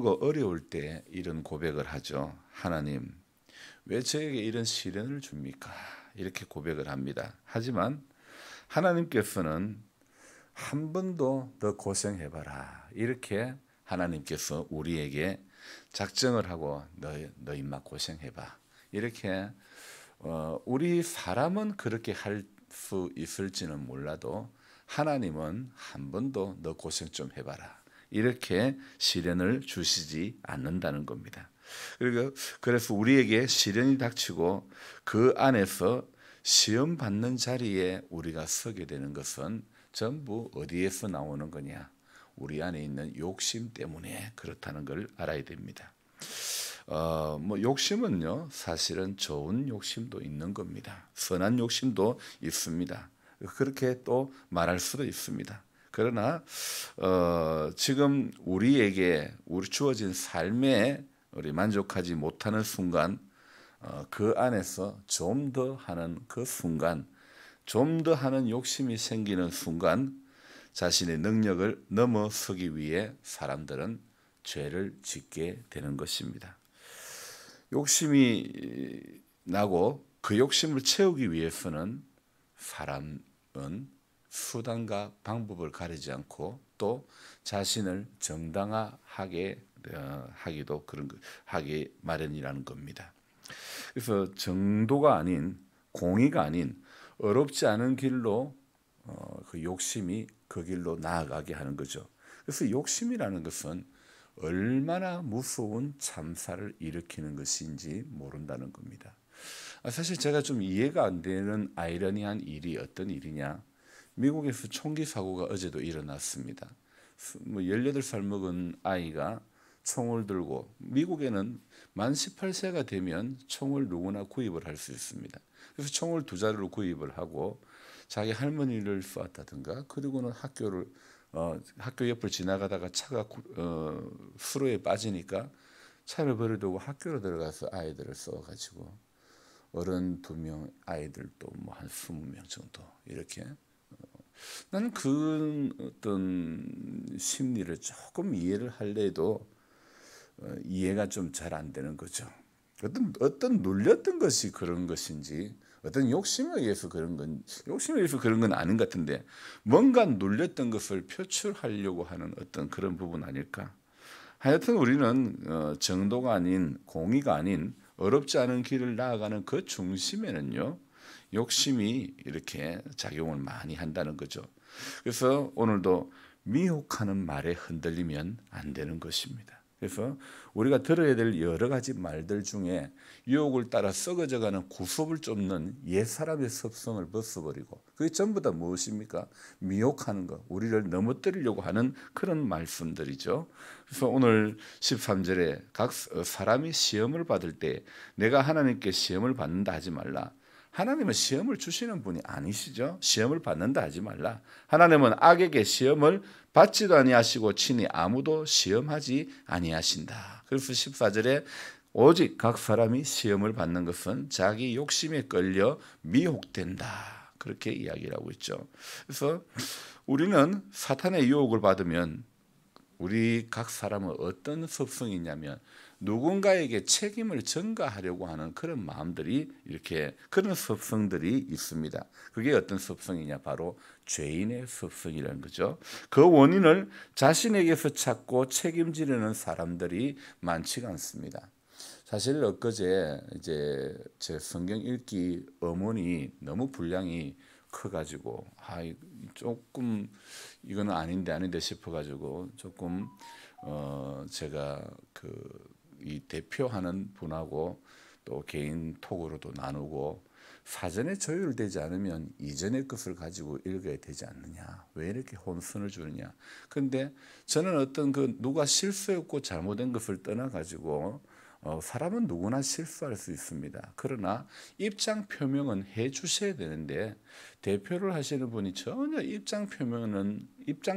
어려울 때 이런 고백을 하죠. 하나님, 왜 저에게 이런 시련을 줍니까? 이렇게 고백을 합니다. 하지만 하나님께서는 한 번도 더 고생해봐라. 이렇게 하나님께서 우리에게 작정을 하고 너 임마 고생해봐. 이렇게 우리 사람은 그렇게 할 수 있을지는 몰라도 하나님은 한 번도 너 고생 좀 해봐라. 이렇게 시련을 주시지 않는다는 겁니다. 그래서 우리에게 시련이 닥치고 그 안에서 시험 받는 자리에 우리가 서게 되는 것은 전부 어디에서 나오는 거냐? 우리 안에 있는 욕심 때문에 그렇다는 걸 알아야 됩니다. 욕심은요, 사실은 좋은 욕심도 있는 겁니다. 선한 욕심도 있습니다. 그렇게 또 말할 수도 있습니다. 그러나 지금 우리에게 주어진 삶에 우리 만족하지 못하는 순간, 그 안에서 좀 더 하는 그 순간, 좀 더 하는 욕심이 생기는 순간, 자신의 능력을 넘어서기 위해 사람들은 죄를 짓게 되는 것입니다. 욕심이 나고 그 욕심을 채우기 위해서는 사람은 수단과 방법을 가리지 않고 또 자신을 정당화하게 하기도 하기 마련이라는 겁니다. 그래서 정도가 아닌, 공의가 아닌 어렵지 않은 길로 그 욕심이 그 길로 나아가게 하는 거죠. 그래서 욕심이라는 것은 얼마나 무서운 참사를 일으키는 것인지 모른다는 겁니다. 사실 제가 좀 이해가 안 되는 아이러니한 일이 어떤 일이냐? 미국에서 총기 사고가 어제도 일어났습니다. 18살 먹은 아이가 총을 들고, 미국에는 만 18세가 되면 총을 누구나 구입을 할 수 있습니다. 그래서 총을 두 자루로 구입을 하고 자기 할머니를 쏘았다든가, 그리고는 학교 옆을 지나가다가 차가 수로에 빠지니까 차를 버려두고 학교로 들어가서 아이들을 쏘아가지고 어른 2명, 아이들 또 뭐 한 20명 정도 이렇게. 나는 그 어떤 심리를 조금 이해를 하려도 이해가 좀 잘 안 되는 거죠. 어떤 눌렸던 것이 그런 것인지, 어떤 욕심에 의해서 그런 건 아닌 것 같은데, 뭔가 눌렸던 것을 표출하려고 하는 어떤 그런 부분 아닐까? 하여튼 우리는 정도가 아닌, 공의가 아닌 어렵지 않은 길을 나아가는 그 중심에는요, 욕심이 이렇게 작용을 많이 한다는 거죠. 그래서 오늘도 미혹하는 말에 흔들리면 안 되는 것입니다. 그래서 우리가 들어야 될 여러 가지 말들 중에 유혹을 따라 썩어져가는 구습을 쫓는 옛사람의 습성을 벗어버리고, 그게 전부 다 무엇입니까? 미혹하는 것, 우리를 넘어뜨리려고 하는 그런 말씀들이죠. 그래서 오늘 13절에 각 사람이 시험을 받을 때 내가 하나님께 시험을 받는다 하지 말라. 하나님은 시험을 주시는 분이 아니시죠. 시험을 받는다 하지 말라. 하나님은 악에게 시험을 받지도 아니하시고 친히 아무도 시험하지 아니하신다. 그래서 14절에 오직 각 사람이 시험을 받는 것은 자기 욕심에 끌려 미혹된다. 그렇게 이야기를 하고 있죠. 그래서 우리는 사탄의 유혹을 받으면 우리 각 사람은 어떤 습성이 있냐면 누군가에게 책임을 전가하려고 하는 그런 마음들이, 이렇게 그런 습성들이 있습니다. 그게 어떤 습성이냐? 바로 죄인의 습성이라는 거죠. 그 원인을 자신에게서 찾고 책임지려는 사람들이 많지가 않습니다. 사실 엊그제 이제 제 성경 읽기 어머니 너무 분량이 커가지고 조금 이거는 아닌데 싶어가지고 조금 제가 이 대표하는 분하고 또 개인 톡으로도 나누고, 사전에 조율되지 않으면 이전의 것을 가지고 읽어야 되지 않느냐, 왜 이렇게 혼선을 주느냐. 그런데 저는 어떤 누가 실수했고 잘못된 것을 떠나가지고 사람은 누구나 실수할 수 있습니다. 그러나 입장 표명은 해 주셔야 되는데 대표를 하시는 분이 전혀 입장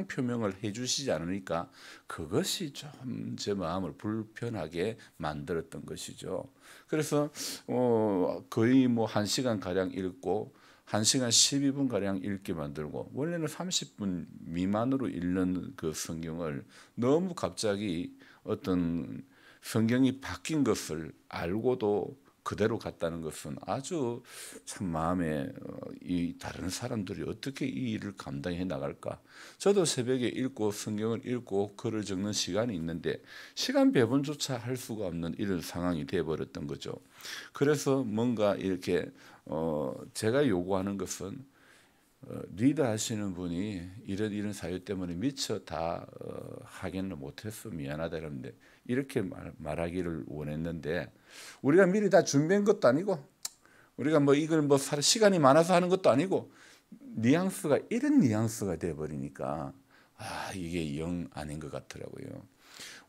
표명을 해 주시지 않으니까 그것이 좀 제 마음을 불편하게 만들었던 것이죠. 그래서 거의 1시간 가량 읽고 1시간 12분 가량 읽게 만들고, 원래는 30분 미만으로 읽는 그 성경을 너무 갑자기 어떤 성경이 바뀐 것을 알고도 그대로 갔다는 것은 아주 참 마음에 이 다른 사람들이 어떻게 이 일을 감당해 나갈까. 저도 새벽에 읽고 성경을 읽고 글을 적는 시간이 있는데 시간 배분조차 할 수가 없는 이런 상황이 되어버렸던 거죠. 그래서 뭔가 이렇게 제가 요구하는 것은 리더 하시는 분이 이런 사유 때문에 미처 다 하기는 못했어 미안하다 그러는데 이렇게 말하기를 원했는데 우리가 미리 다 준비한 것도 아니고 우리가 뭐 이걸 뭐 시간이 많아서 하는 것도 아니고 뉘앙스가 이런 뉘앙스가 돼 버리니까 이게 영 아닌 것 같더라고요.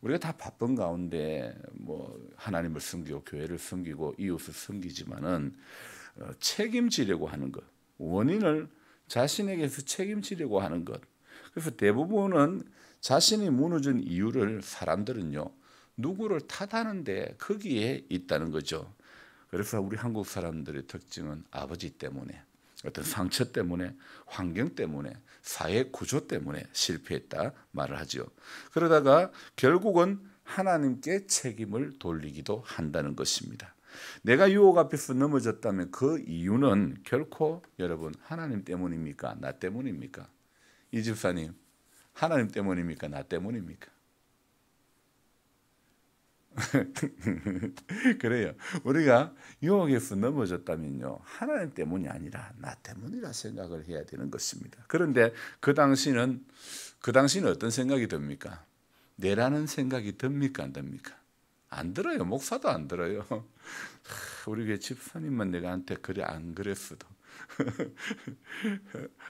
우리가 다 바쁜 가운데 뭐 하나님을 섬기고 교회를 섬기고 이웃을 섬기지만은 책임지려고 하는 것, 원인을 자신에게서 책임지려고 하는 것. 그래서 대부분은 자신이 무너진 이유를 사람들은요 누구를 탓하는데 거기에 있다는 거죠. 그래서 우리 한국 사람들의 특징은 아버지 때문에, 어떤 상처 때문에, 환경 때문에, 사회 구조 때문에 실패했다 말을 하죠. 그러다가 결국은 하나님께 책임을 돌리기도 한다는 것입니다. 내가 유혹 앞에서 넘어졌다면 그 이유는 결코 여러분 하나님 때문입니까? 나 때문입니까? 이 집사님 하나님 때문입니까? 나 때문입니까? 그래요. 우리가 유혹에서 넘어졌다면요 하나님 때문이 아니라 나 때문이라 생각을 해야 되는 것입니다. 그런데 그 당시는 어떤 생각이 듭니까? 내라는 생각이 듭니까? 안 듭니까? 안 들어요. 목사도 안 들어요. 우리 교회 집사님만 내가한테 그래 안 그랬어도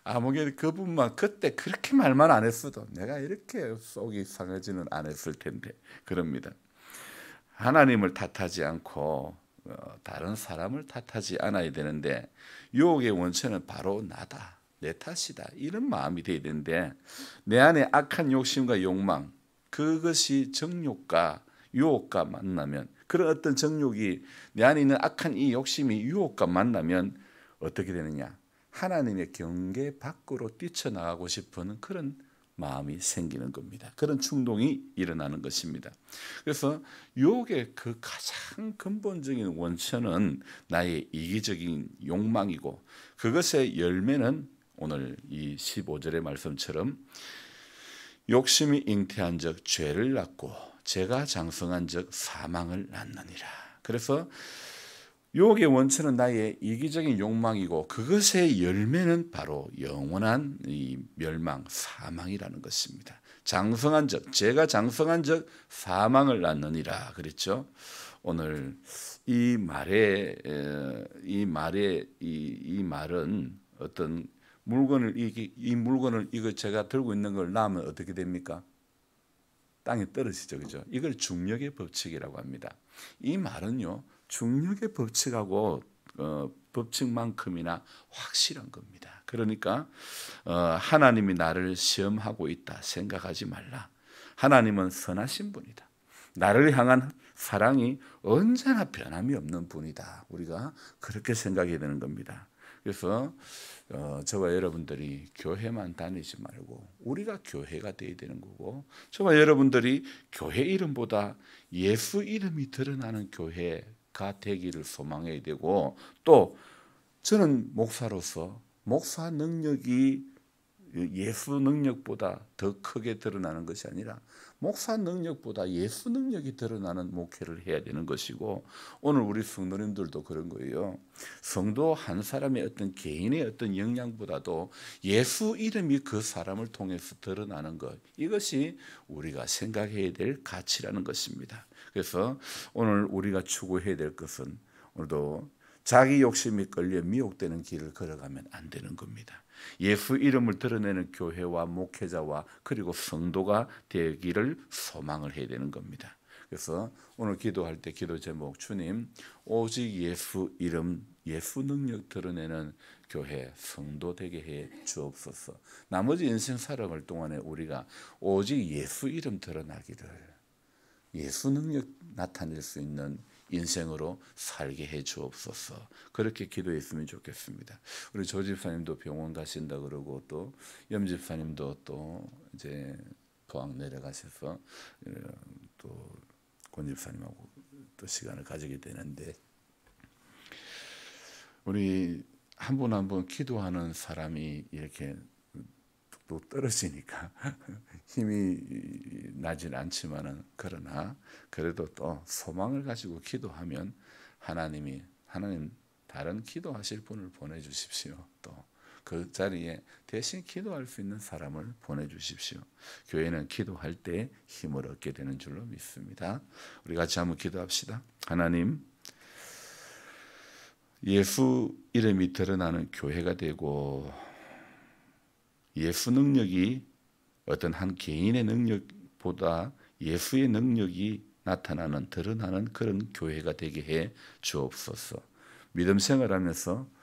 아무개 그분만 그때 그렇게 말만 안 했어도 내가 이렇게 속이 상하지는 않았을 텐데 그럽니다. 하나님을 탓하지 않고 다른 사람을 탓하지 않아야 되는데 유혹의 원천은 바로 나다. 내 탓이다. 이런 마음이 돼야 되는데 내 안에 악한 욕심과 욕망 그것이 정욕과 유혹과 만나면 그런 어떤 정욕이 내 안에 있는 악한 이 욕심이 유혹과 만나면 어떻게 되느냐? 하나님의 경계 밖으로 뛰쳐나가고 싶은 그런 마음이 생기는 겁니다. 그런 충동이 일어나는 것입니다. 그래서 유혹의 그 가장 근본적인 원천은 나의 이기적인 욕망이고 그것의 열매는 오늘 이 15절의 말씀처럼 욕심이 잉태한 적 죄를 낳고 죄가 장성한 적 사망을 낳느니라. 그래서 유혹의 원천은 나의 이기적인 욕망이고 그것의 열매는 바로 영원한 이 멸망, 사망이라는 것입니다. 장성한 적, 죄가 장성한 적 사망을 낳느니라 그랬죠. 오늘 이 말은 어떤 물건을 이 물건을 이거 제가 들고 있는 걸 놔면 어떻게 됩니까? 땅에 떨어지죠, 그죠? 이걸 중력의 법칙이라고 합니다. 이 말은요, 중력의 법칙하고 법칙만큼이나 확실한 겁니다. 그러니까 하나님이 나를 시험하고 있다 생각하지 말라. 하나님은 선하신 분이다. 나를 향한 사랑이 언제나 변함이 없는 분이다. 우리가 그렇게 생각해야 되는 겁니다. 그래서 저와 여러분들이 교회만 다니지 말고 우리가 교회가 되어야 되는 거고 저와 여러분들이 교회 이름보다 예수 이름이 드러나는 교회가 되기를 소망해야 되고 또 저는 목사로서 목사 능력이 예수 능력보다 더 크게 드러나는 것이 아니라 목사 능력보다 예수 능력이 드러나는 목회를 해야 되는 것이고 오늘 우리 성도님들도 그런 거예요. 성도 한 사람의 어떤 개인의 어떤 역량보다도 예수 이름이 그 사람을 통해서 드러나는 것 이것이 우리가 생각해야 될 가치라는 것입니다. 그래서 오늘 우리가 추구해야 될 것은 오늘도 자기 욕심이 끌려 미혹되는 길을 걸어가면 안 되는 겁니다. 예수 이름을 드러내는 교회와 목회자와 그리고 성도가 되기를 소망을 해야 되는 겁니다. 그래서 오늘 기도할 때 기도 제목 주님 오직 예수 이름 예수 능력 드러내는 교회 성도 되게 해 주옵소서. 나머지 인생 살아갈 동안에 우리가 오직 예수 이름 드러나기를 예수 능력 나타낼 수 있는 인생으로 살게 해 주옵소서. 그렇게 기도했으면 좋겠습니다. 우리 조 집사님도 병원 가신다 그러고 또 염 집사님도 또 이제 포항 내려가셔서 또 권집사님하고 또 시간을 가지게 되는데, 우리 한 분 한 분 기도하는 사람이 이렇게 또 떨어지니까 힘이 나진 않지만은, 그러나 그래도 또 소망을 가지고 기도하면 하나님 다른 기도하실 분을 보내주십시오. 또 그 자리에 대신 기도할 수 있는 사람을 보내주십시오. 교회는 기도할 때 힘을 얻게 되는 줄로 믿습니다. 우리 같이 한번 기도합시다. 하나님, 예수 이름이 드러나는 교회가 되고, 예수 능력이 어떤 한 개인의 능력보다 예수의 능력이 나타나는, 드러나는 그런 교회가 되게 해 주옵소서. 믿음 생활하면서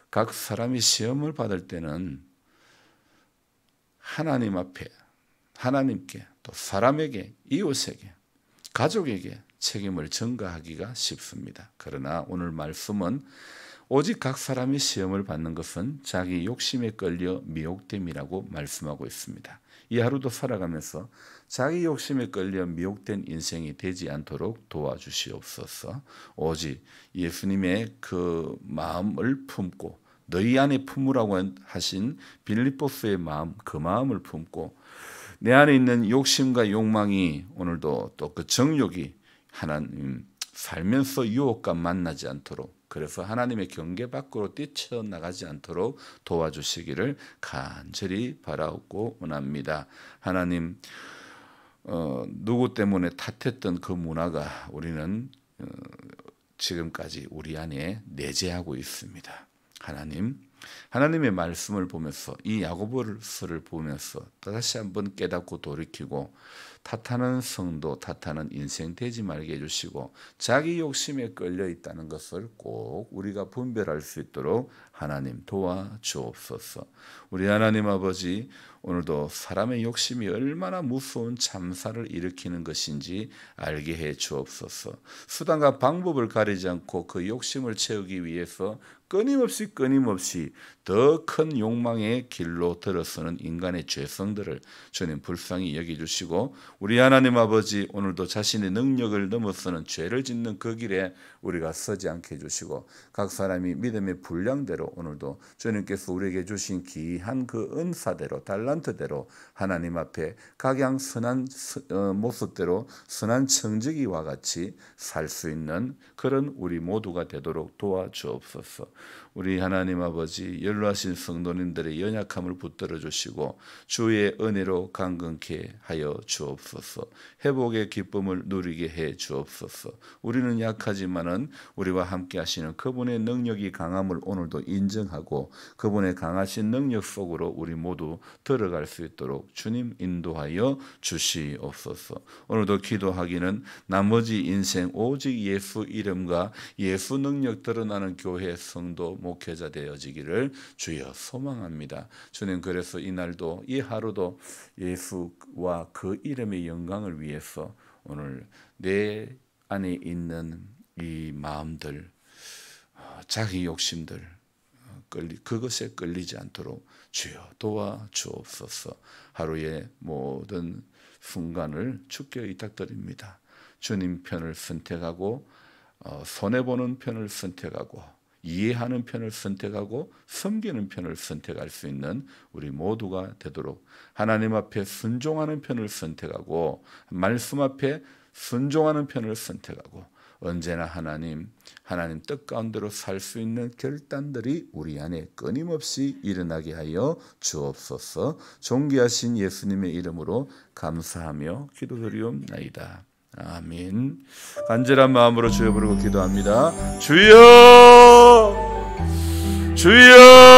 각 사람이 시험을 받을 때는 하나님 앞에, 하나님께, 또 사람에게, 이웃에게, 가족에게 책임을 전가하기가 쉽습니다. 그러나 오늘 말씀은 오직 각 사람이 시험을 받는 것은 자기 욕심에 끌려 미혹됨이라고 말씀하고 있습니다. 이 하루도 살아가면서 자기 욕심에 끌려 미혹된 인생이 되지 않도록 도와주시옵소서. 오직 예수님의 그 마음을 품고, 너희 안에 품으라고 하신 빌립보스의 마음, 그 마음을 품고, 내 안에 있는 욕심과 욕망이 오늘도 또 그 정욕이 하나님 살면서 유혹과 만나지 않도록, 그래서 하나님의 경계 밖으로 뛰쳐나가지 않도록 도와주시기를 간절히 바라고 원합니다. 하나님, 누구 때문에 탓했던 그 문화가 우리는 지금까지 우리 안에 내재하고 있습니다. 하나님의 말씀을 보면서, 이 야고보서를 보면서 다시 한번 깨닫고 돌이키고, 탓하는 성도, 탓하는 인생 되지 말게 해주시고, 자기 욕심에 끌려 있다는 것을 꼭 우리가 분별할 수 있도록 하나님 도와주옵소서. 우리 하나님 아버지, 오늘도 사람의 욕심이 얼마나 무서운 참사를 일으키는 것인지 알게 해 주옵소서. 수단과 방법을 가리지 않고 그 욕심을 채우기 위해서 끊임없이 더 큰 욕망의 길로 들어서는 인간의 죄성들을 주님 불쌍히 여겨주시고, 우리 하나님 아버지, 오늘도 자신의 능력을 넘어서는 죄를 짓는 그 길에 우리가 서지 않게 해주시고, 각 사람이 믿음의 분량대로 오늘도 주님께서 우리에게 주신 귀한 그 은사대로, 달란트대로 하나님 앞에 각양 선한 모습대로 선한 청지기와 같이 살 수 있는 그런 우리 모두가 되도록 도와주옵소서. 우리 하나님 아버지, 연로하신 성도님들의 연약함을 붙들어 주시고 주의 은혜로 강건케 하여 주옵소서. 회복의 기쁨을 누리게 해 주옵소서. 우리는 약하지만은 우리와 함께 하시는 그분의 능력이 강함을 오늘도 인정하고, 그분의 강하신 능력 속으로 우리 모두 들어갈 수 있도록 주님 인도하여 주시옵소서. 오늘도 기도하기는 나머지 인생 오직 예수 이름과 예수 능력 드러나는 교회 성도 목회자 되어지기를 주여 소망합니다. 주님, 그래서 이날도, 이 하루도 예수와 그 이름의 영광을 위해서 오늘 내 안에 있는 이 마음들, 자기 욕심들, 그것에 끌리지 않도록 주여 도와주옵소서. 하루의 모든 순간을 주께 의탁드립니다. 주님 편을 선택하고, 손해보는 편을 선택하고, 이해하는 편을 선택하고, 섬기는 편을 선택할 수 있는 우리 모두가 되도록 하나님 앞에 순종하는 편을 선택하고, 말씀 앞에 순종하는 편을 선택하고, 언제나 하나님 뜻 가운데로 살 수 있는 결단들이 우리 안에 끊임없이 일어나게 하여 주옵소서. 존귀하신 예수님의 이름으로 감사하며 기도드리옵나이다. 아멘. 간절한 마음으로 주여 부르고 기도합니다. 주여, 주여.